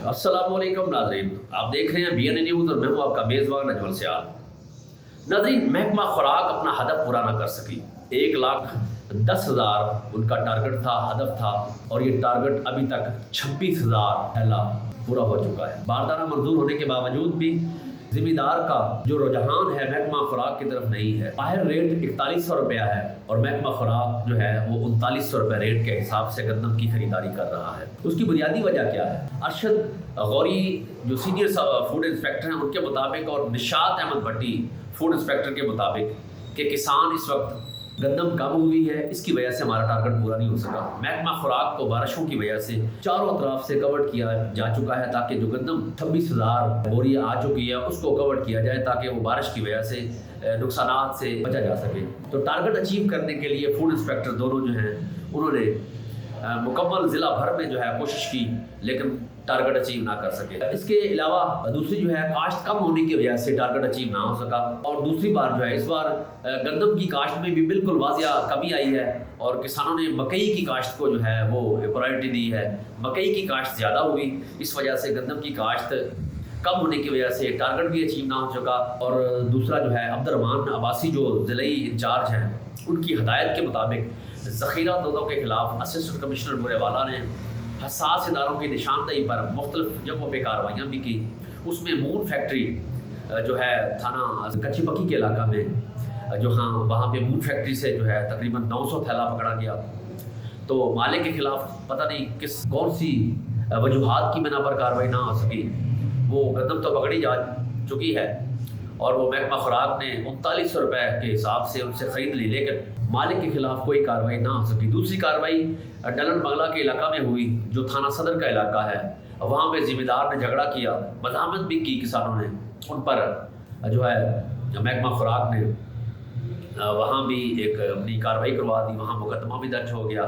अस्सलाम वालेकुम नाज़रीन, आप देख रहे हैं BN न्यूज़ और मैं हूँ आपका मेज़बान अजमल सियाल। नाज़रीन, महकमा खुराक अपना हदफ पूरा ना कर सकी। 1,10,000 उनका टारगेट था, हदफ था, और ये टारगेट अभी तक 26,000 थैला पूरा हो चुका है। बारदाना मंजूर होने के बावजूद भी ज़िम्मेदार का जो रुझान है महकमा खुराक की तरफ नहीं है। बाहर रेट 4100 रुपया है और महकमा खुराक जो है वो 3900 रुपये रेट के हिसाब से गंदम की खरीदारी कर रहा है। उसकी बुनियादी वजह क्या है? अरशद गौरी जो सीनियर फूड इंस्पेक्टर हैं उनके मुताबिक और निशात अहमद भट्टी फूड इंस्पेक्टर के मुताबिक कि किसान इस वक्त गंदम कम हुई है, इसकी वजह से हमारा टारगेट पूरा नहीं हो सका। महकमा खुराक को बारिशों की वजह से चारों तरफ से कवर किया जा चुका है ताकि जो गंदम 26,000 बोरी आ चुकी है उसको कवर किया जाए ताकि वो बारिश की वजह से नुकसानात से बचा जा सके। तो टारगेट अचीव करने के लिए फूड इंस्पेक्टर दोनों जो हैं उन्होंने मुकम्मल ज़िला भर में जो है कोशिश की, लेकिन टारगेट अचीव ना कर सके। इसके अलावा दूसरी जो है काश्त कम होने की वजह से टारगेट अचीव ना हो सका। और दूसरी बार जो है इस बार गंदम की काश्त में भी बिल्कुल वाजिया कमी आई है और किसानों ने मकई की काश्त को जो है वो प्रायोरिटी दी है। मकई की काश्त ज़्यादा हुई, इस वजह से गंदम की काश्त कम होने की वजह से टारगेट भी अचीव ना हो सका। और दूसरा जो है अब्दुर्रहमान अब्बासी जो ज़िलाई इंचार्ज हैं उनकी हदायत के मुताबिक ज़ख़ीरा दोदों के खिलाफ असिस्टेंट कमिश्नर बुरेवाला ने हसास इदारों की निशानदही पर मुख्तलिफ जगहों पर कार्रवाइयाँ भी की। उसमें मून फैक्ट्री जो है थाना कच्ची पक्की के इलाका में जो वहाँ पे मून फैक्ट्री से जो है तकरीबन 900 थैला पकड़ा गया। तो मालिक के खिलाफ पता नहीं कौन सी वजूहात की बिना पर कार्रवाई ना हो सकी। वो गंदम तो पकड़ी जा चुकी है और वो महकमा खुराक ने 3900 रुपये के हिसाब से उनसे ख़रीद ली, लेकिन मालिक के खिलाफ कोई कार्रवाई ना हो सकी। दूसरी कार्रवाई डलन बंगला के इलाका में हुई जो थाना सदर का इलाका है। वहाँ पे ज़िम्मेदार ने झगड़ा किया, मज़ामत भी की किसानों ने, उन पर जो है महकमा खुराक ने वहाँ भी एक अपनी कार्रवाई करवा दी, वहाँ मुकदमा भी दर्ज हो गया।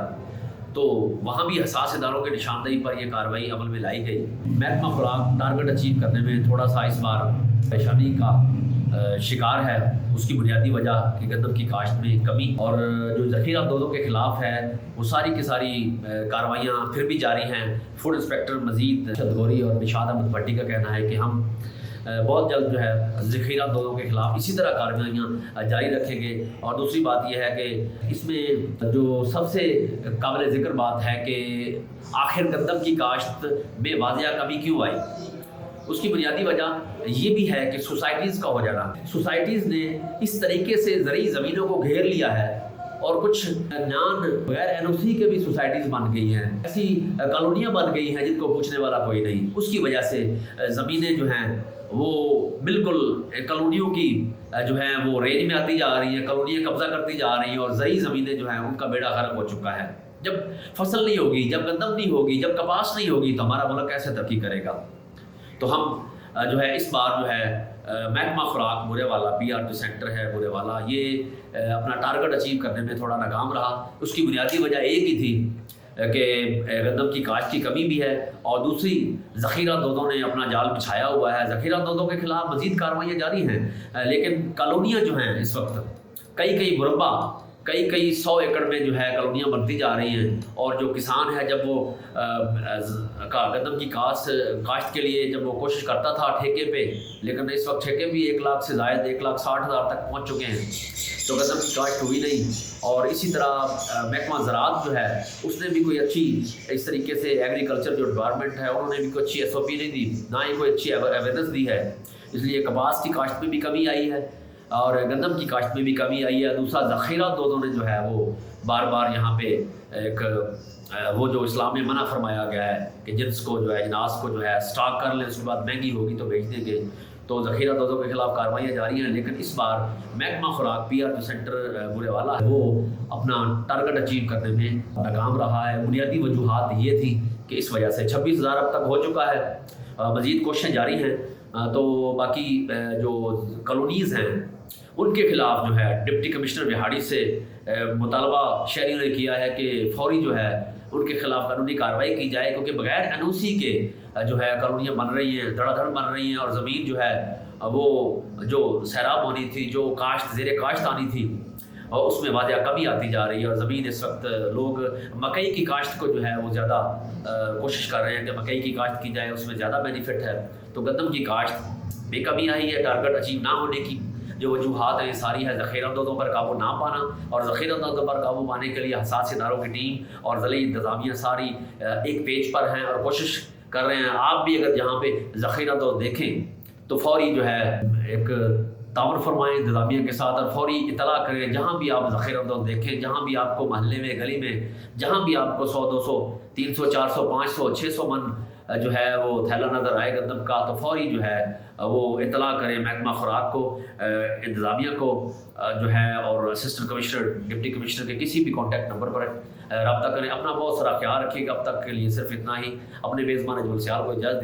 तो वहाँ भी हसास इदारों के निशानदही पर यह कार्रवाई अमल में लाई गई। महकमा खुराक टारगेट अचीव करने में थोड़ा सा इस बार परेशानी का शिकार है। उसकी बुनियादी वजह कि गंदम की काश्त में कमी और जो ज़ख़ीरा दोदों के ख़िलाफ़ है वो सारी की सारी कार्रवाइयाँ फिर भी जारी हैं। फूड इंस्पेक्टर मजीद गौरी और निशात अहमद भट्टी का कहना है कि हम बहुत जल्द जो है ज़ख़ीरा दोदों के ख़िलाफ़ इसी तरह कार्रवाइयाँ जारी रखेंगे। और दूसरी बात यह है कि इसमें जो सबसे काबिल ज़िक्र बात है कि आखिर गंदम की काश्त में वाजिया कमी क्यों आई, उसकी बुनियादी वजह ये भी है कि सोसाइटीज़ का हो जाना। सोसाइटीज़ ने इस तरीके से ज़रई ज़मीनों को घेर लिया है और कुछ गैर NOC के भी सोसाइटीज़ बन गई हैं, ऐसी कॉलोनियाँ बन गई हैं जिनको पूछने वाला कोई नहीं। उसकी वजह से ज़मीनें जो हैं वो बिल्कुल कॉलोनियों की जो है वो रेंज में आती जा रही हैं, कॉलोनियाँ कब्जा करती जा रही हैं और ज़रई ज़मीनें जो हैं उनका बेड़ा गर्क हो चुका है। जब फसल नहीं होगी, जब गंदम नहीं होगी, जब कपास नहीं होगी तो हमारा मुल्क कैसे तरक्की करेगा? तो हम जो है इस बार जो है महकमा खुराक बुरेवाला PR जो सेंटर है बुरेवाला ये अपना टारगेट अचीव करने में थोड़ा नाकाम रहा। उसकी बुनियादी वजह एक ही थी कि गंदम की काश्त की कमी भी है और दूसरी ज़ख़ीरा दोदों ने अपना जाल बिछाया हुआ है। ज़ख़ीरा दोदों के खिलाफ मज़ीद कार्रवाइयाँ जारी हैं, लेकिन कॉलोनियाँ जो हैं इस वक्त कई मुरब्बा कई 100 एकड़ में जो है कॉलोनियाँ बनती जा रही हैं। और जो किसान है जब वो गंदम की काश्त के लिए जब वो कोशिश करता था ठेके पे, लेकिन इस वक्त ठेके भी 1 लाख से ज़ायद 1,60,000 तक पहुँच चुके हैं, तो गंदम की काश्त हुई नहीं। और इसी तरह महकमा ज़राअत जो है उसने भी कोई अच्छी इस तरीके से एग्रीकल्चर जो डिपार्टमेंट है उन्होंने भी कोई अच्छी SOP नहीं दी, ना ही कोई अच्छी अवेयरनेस दी है। इसलिए कपास की काश्त में भी कमी आई है और गंदम की काश्त में भी कमी आई है। दूसरा ज़ख़ीरा दोदों ने जो है वो बार बार यहाँ पे एक वो जो इस्लाम में मना फरमाया गया है कि जिन्स को जो है अजनास को जो है स्टॉक कर लें, उसके बाद महंगी होगी तो बेच देंगे। तो ज़ख़ीरा दोदों के खिलाफ कार्रवाइयाँ जारी हैं, लेकिन इस बार महकमा खुराक PR जो सेंटर बुरेवाला है वो अपना टारगेट अचीव करने में नाकाम रहा है। बुनियादी वजूहात ये थी कि इस वजह से 26,000 अब तक हो चुका है, मज़ीद कोशिशें जारी हैं। तो बाकी जो कॉलोनीज़ हैं उनके खिलाफ जो है डिप्टी कमिश्नर बिहाड़ी से मुतालबा शहरियों ने किया है कि फौरी जो है उनके खिलाफ कानूनी कार्रवाई की जाए, क्योंकि बगैर NOC के जो है कॉलोनियाँ बन रही हैं, धड़ाधड़ बन रही हैं और ज़मीन जो है वो जो सैराब होनी थी, जो काश्त ज़ेरे काश्त आनी थी اور اس میں واضح کمی آتی جا رہی ہے، اور زمین اس وقت لوگ مکئی کی کاشت کو جو ہے وہ زیادہ کوشش کر رہے ہیں کہ مکئی کی کاشت کی جائے، اس میں زیادہ بینیفٹ ہے، تو گندم کی کاشت میں کمی آئی ہے۔ ٹارگٹ اچیو نہ ہونے کی جو وجوہات ہیں ساری ہے ذخیرہ دودوں پر قابو نہ پانا، اور ذخیرہ دودوں پر قابو پانے کے لیے حساس اداروں کی ٹیم اور ضلعی انتظامیہ ساری ایک پیج پر ہیں اور کوشش کر رہے ہیں۔ آپ بھی اگر جہاں پہ ذخیرہ دود دیکھیں تو فوری جو ہے ایک تعاون فرمائیں انتظامیہ کے ساتھ، اور فوری اطلاع کریں جہاں بھی آپ ذخیرہ دود دیکھیں، جہاں بھی آپ کو محلے میں گلی میں جہاں بھی آپ کو 100 200 300 400 500 600 من جو ہے وہ تھیلا نظر آئے گندم کا، تو فوری جو ہے وہ اطلاع کریں محکمہ خوراک کو، انتظامیہ کو جو ہے، اور اسسٹنٹ کمشنر ڈپٹی کمشنر کے کسی بھی کانٹیکٹ نمبر پر رابطہ کریں۔ اپنا بہت سارا خیال رکھیے گا۔ اب تک کے لیے صرف اتنا ہی۔ اپنے میزبان اجمل سیال کو اجازت دیجیے۔